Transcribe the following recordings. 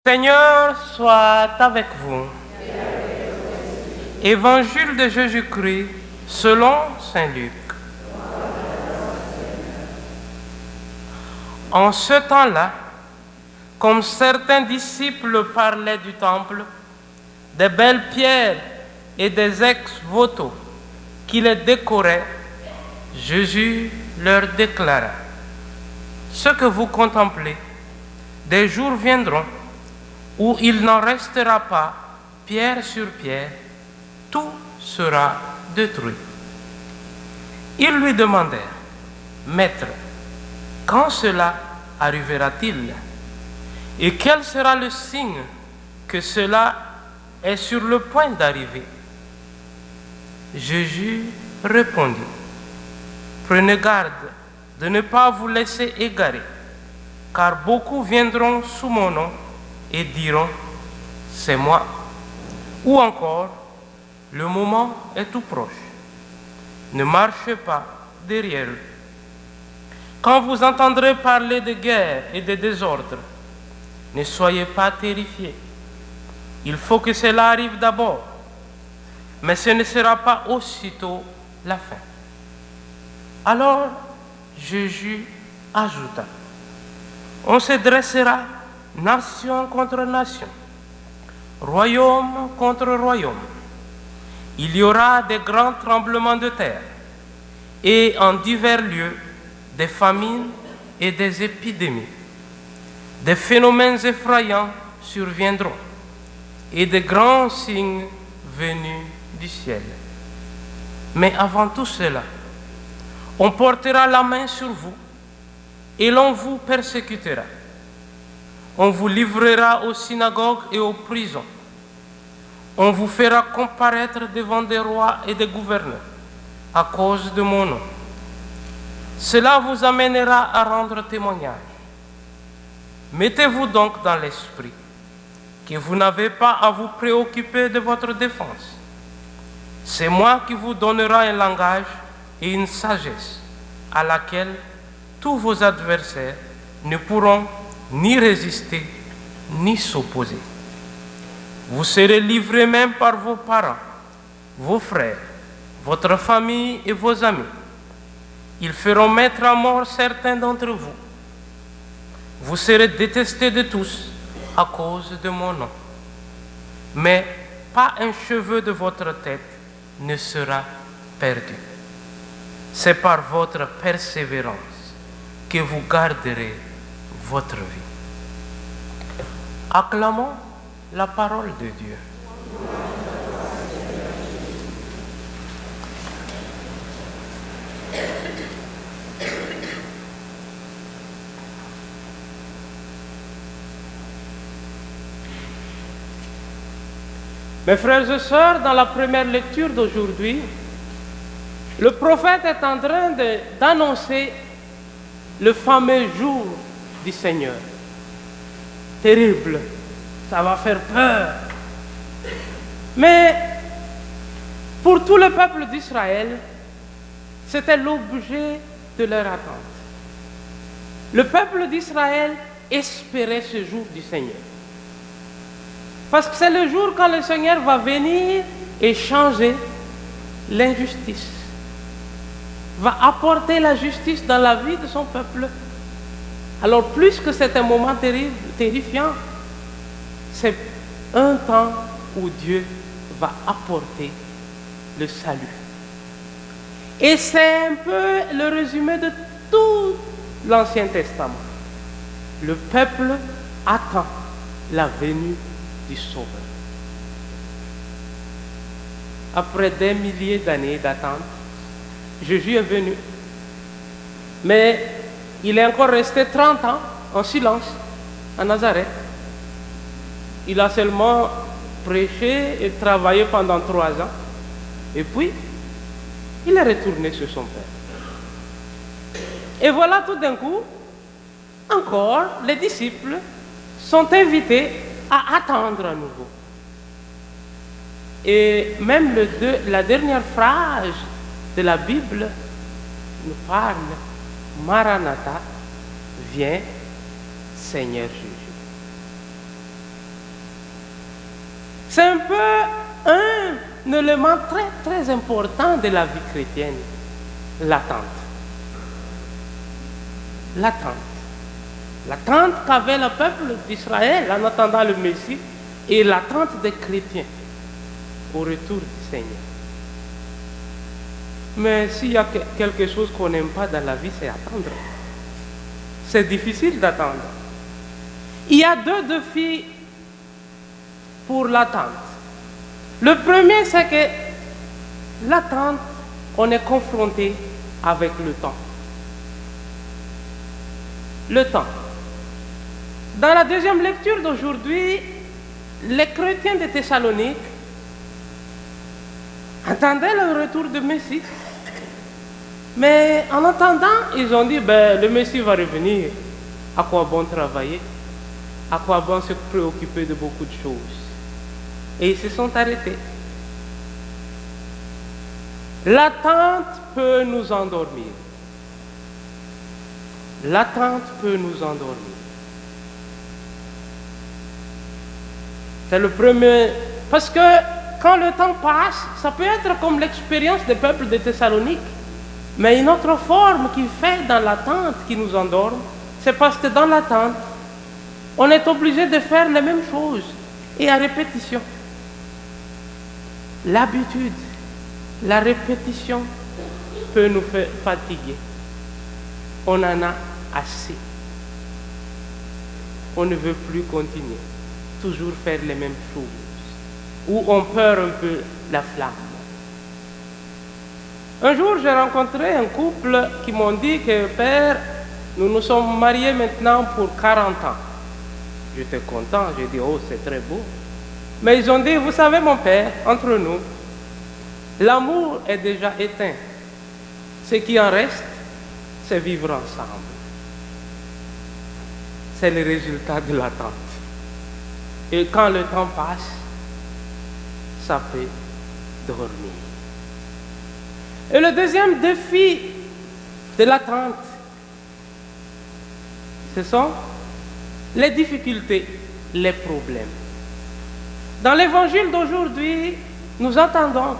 Seigneur soit avec vous. Évangile de Jésus-Christ selon saint Luc. En ce temps-là, comme certains disciples parlaient du temple, des belles pierres et des ex-voto qui les décoraient, Jésus leur déclara: ce que vous contemplez, des jours viendront où il n'en restera pas pierre sur pierre, tout sera détruit. Ils lui demandèrent: Maître, quand cela arrivera-t-il? Et quel sera le signe que cela est sur le point d'arriver? Jésus répondit: Prenez garde de ne pas vous laisser égarer, car beaucoup viendront sous mon nom et diront: c'est moi. Ou encore: le moment est tout proche. Ne marchez pas derrière eux. Quand vous entendrez parler de guerre et de désordre, ne soyez pas terrifiés. Il faut que cela arrive d'abord, mais ce ne sera pas aussitôt la fin. Alors Jésus ajouta: on se dressera nation contre nation, royaume contre royaume. Il y aura des grands tremblements de terre et en divers lieux des famines et des épidémies. Des phénomènes effrayants surviendront et de grands signes venus du ciel. Mais avant tout cela, on portera la main sur vous et l'on vous persécutera. On vous livrera aux synagogues et aux prisons. On vous fera comparaître devant des rois et des gouverneurs à cause de mon nom. Cela vous amènera à rendre témoignage. Mettez-vous donc dans l'esprit que vous n'avez pas à vous préoccuper de votre défense. C'est moi qui vous donnera un langage et une sagesse à laquelle tous vos adversaires ne pourront ni résister, ni s'opposer. Vous serez livrés même par vos parents, vos frères, votre famille et vos amis. Ils feront mettre à mort certains d'entre vous. Vous serez détestés de tous à cause de mon nom. Mais pas un cheveu de votre tête ne sera perdu. C'est par votre persévérance que vous garderez votre vie. Acclamons la parole de Dieu. Mes frères et sœurs, dans la première lecture d'aujourd'hui, le prophète est en train d'annoncer le fameux jour du Seigneur. Terrible, ça va faire peur. Mais pour tout le peuple d'Israël, c'était l'objet de leur attente. Le peuple d'Israël espérait ce jour du Seigneur. Parce que c'est le jour quand le Seigneur va venir et changer l'injustice, va apporter la justice dans la vie de son peuple. Alors, plus que c'est un moment terrifiant, c'est un temps où Dieu va apporter le salut. Et c'est un peu le résumé de tout l'Ancien Testament. Le peuple attend la venue du Sauveur. Après des milliers d'années d'attente, Jésus est venu. Mais il est encore resté 30 ans en silence à Nazareth. Il a seulement prêché et travaillé pendant 3 ans. Et puis, il est retourné sur son Père. Et voilà, tout d'un coup, encore, les disciples sont invités à attendre à nouveau. Et même la dernière phrase de la Bible nous parle: Maranatha, viens, Seigneur Jésus. C'est un peu un élément très très important de la vie chrétienne, l'attente. L'attente. L'attente qu'avait le peuple d'Israël en attendant le Messie et l'attente des chrétiens au retour du Seigneur. Mais s'il y a quelque chose qu'on n'aime pas dans la vie, c'est attendre. C'est difficile d'attendre. Il y a deux défis pour l'attente. Le premier, c'est que l'attente, on est confronté avec le temps. Le temps. Dans la deuxième lecture d'aujourd'hui, les chrétiens de Thessalonique attendaient le retour du Messie. Mais en attendant, ils ont dit, le Messie va revenir. À quoi bon travailler? À quoi bon se préoccuper de beaucoup de choses? Et ils se sont arrêtés. L'attente peut nous endormir. L'attente peut nous endormir. C'est le premier. Parce que quand le temps passe, ça peut être comme l'expérience des peuples de Thessalonique. Mais une autre forme qui fait dans l'attente, qui nous endorme, c'est parce que dans l'attente, on est obligé de faire les mêmes choses et à répétition. L'habitude, la répétition peut nous faire fatiguer. On en a assez. On ne veut plus continuer, toujours faire les mêmes choses, ou on perd un peu la flamme. Un jour, j'ai rencontré un couple qui m'ont dit que père, nous nous sommes mariés maintenant pour 40 ans. J'étais content, j'ai dit, oh, c'est très beau. Mais ils ont dit, vous savez mon père, entre nous, l'amour est déjà éteint. Ce qui en reste, c'est vivre ensemble. C'est le résultat de l'attente. Et quand le temps passe, ça peut dormir. Et le deuxième défi de l'attente, ce sont les difficultés, les problèmes. Dans l'évangile d'aujourd'hui, nous entendons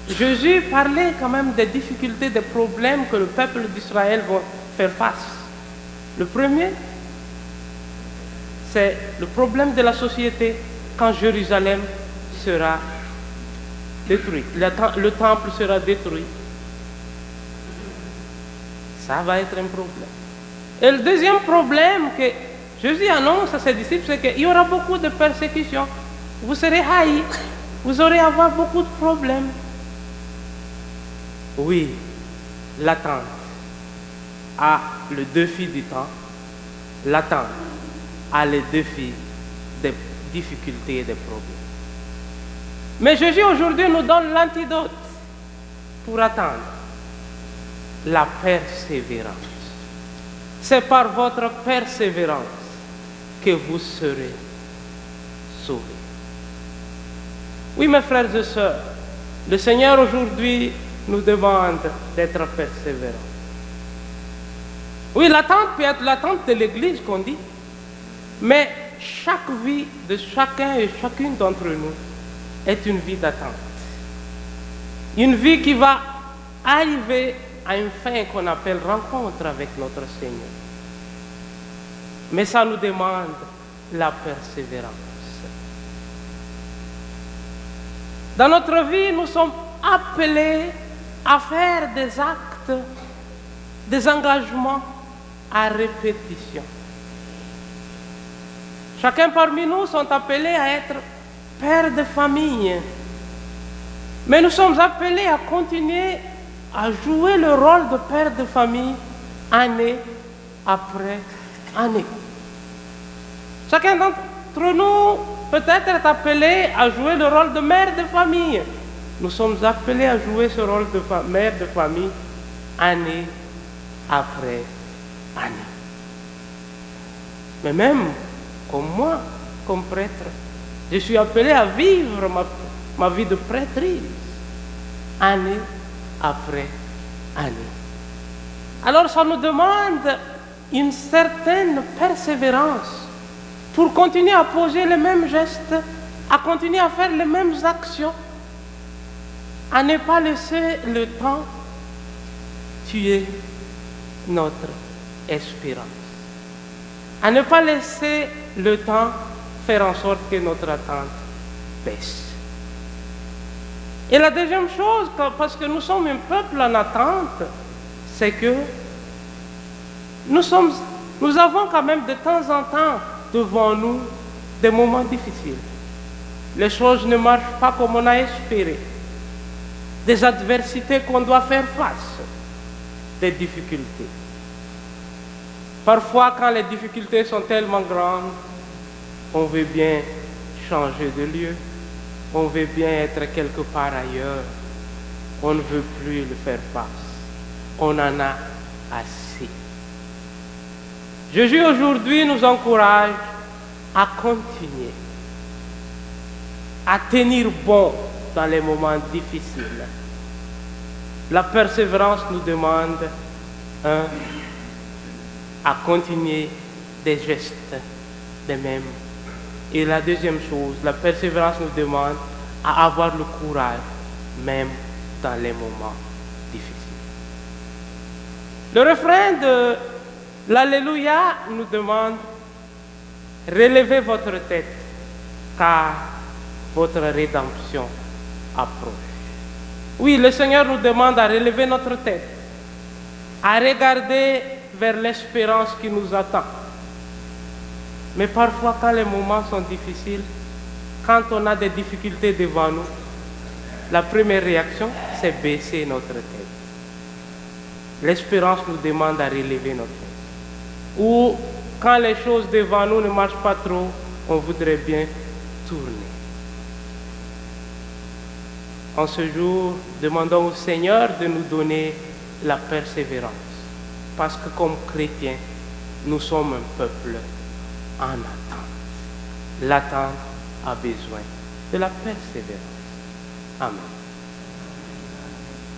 Jésus parler quand même des difficultés, des problèmes que le peuple d'Israël va faire face. Le premier, c'est le problème de la société quand Jérusalem sera détruit. Le temple sera détruit. Ça va être un problème. Et le deuxième problème que Jésus annonce à ses disciples, c'est qu'il y aura beaucoup de persécutions. Vous serez haïs. Vous aurez à avoir beaucoup de problèmes. Oui, l'attente a le défi du temps. L'attente a le défi des difficultés et des problèmes. Mais Jésus aujourd'hui nous donne l'antidote pour attendre. La persévérance. C'est par votre persévérance que vous serez sauvés. Oui, mes frères et sœurs, le Seigneur aujourd'hui nous demande d'être persévérants. Oui, l'attente peut être l'attente de l'Église qu'on dit, mais chaque vie de chacun et chacune d'entre nous est une vie d'attente. Une vie qui va arriver à une fin qu'on appelle rencontre avec notre Seigneur. Mais ça nous demande la persévérance. Dans notre vie, nous sommes appelés à faire des actes, des engagements à répétition. Chacun parmi nous sont appelés à être père de famille. Mais nous sommes appelés à continuer à jouer le rôle de père de famille année après année. Chacun d'entre nous peut-être est appelé à jouer le rôle de mère de famille. Nous sommes appelés à jouer ce rôle de mère de famille année après année. Mais même comme moi, comme prêtre, je suis appelé à vivre ma vie de prêtrise année après année. Alors ça nous demande une certaine persévérance pour continuer à poser les mêmes gestes à continuer à faire les mêmes actions, à ne pas laisser le temps tuer notre espérance, à ne pas laisser le temps faire en sorte que notre attente baisse. Et la deuxième chose, parce que nous sommes un peuple en attente, c'est que nous avons quand même de temps en temps devant nous des moments difficiles. Les choses ne marchent pas comme on a espéré. Des adversités qu'on doit faire face, des difficultés. Parfois, quand les difficultés sont tellement grandes, on veut bien changer de lieu, on veut bien être quelque part ailleurs, on ne veut plus le faire face, on en a assez. Jésus aujourd'hui nous encourage à continuer, à tenir bon dans les moments difficiles. La persévérance nous demande à continuer des gestes de même. Et la deuxième chose, la persévérance nous demande à avoir le courage même dans les moments difficiles. Le refrain de l'Alléluia nous demande « Relevez votre tête car votre rédemption approche ». Oui, le Seigneur nous demande à relever notre tête, à regarder vers l'espérance qui nous attend. Mais parfois, quand les moments sont difficiles, quand on a des difficultés devant nous, la première réaction, c'est baisser notre tête. L'espérance nous demande à relever notre tête. Ou quand les choses devant nous ne marchent pas trop, on voudrait bien tourner. En ce jour, demandons au Seigneur de nous donner la persévérance. Parce que comme chrétiens, nous sommes un peuple en attente. L'attente a besoin de la persévérance. Amen.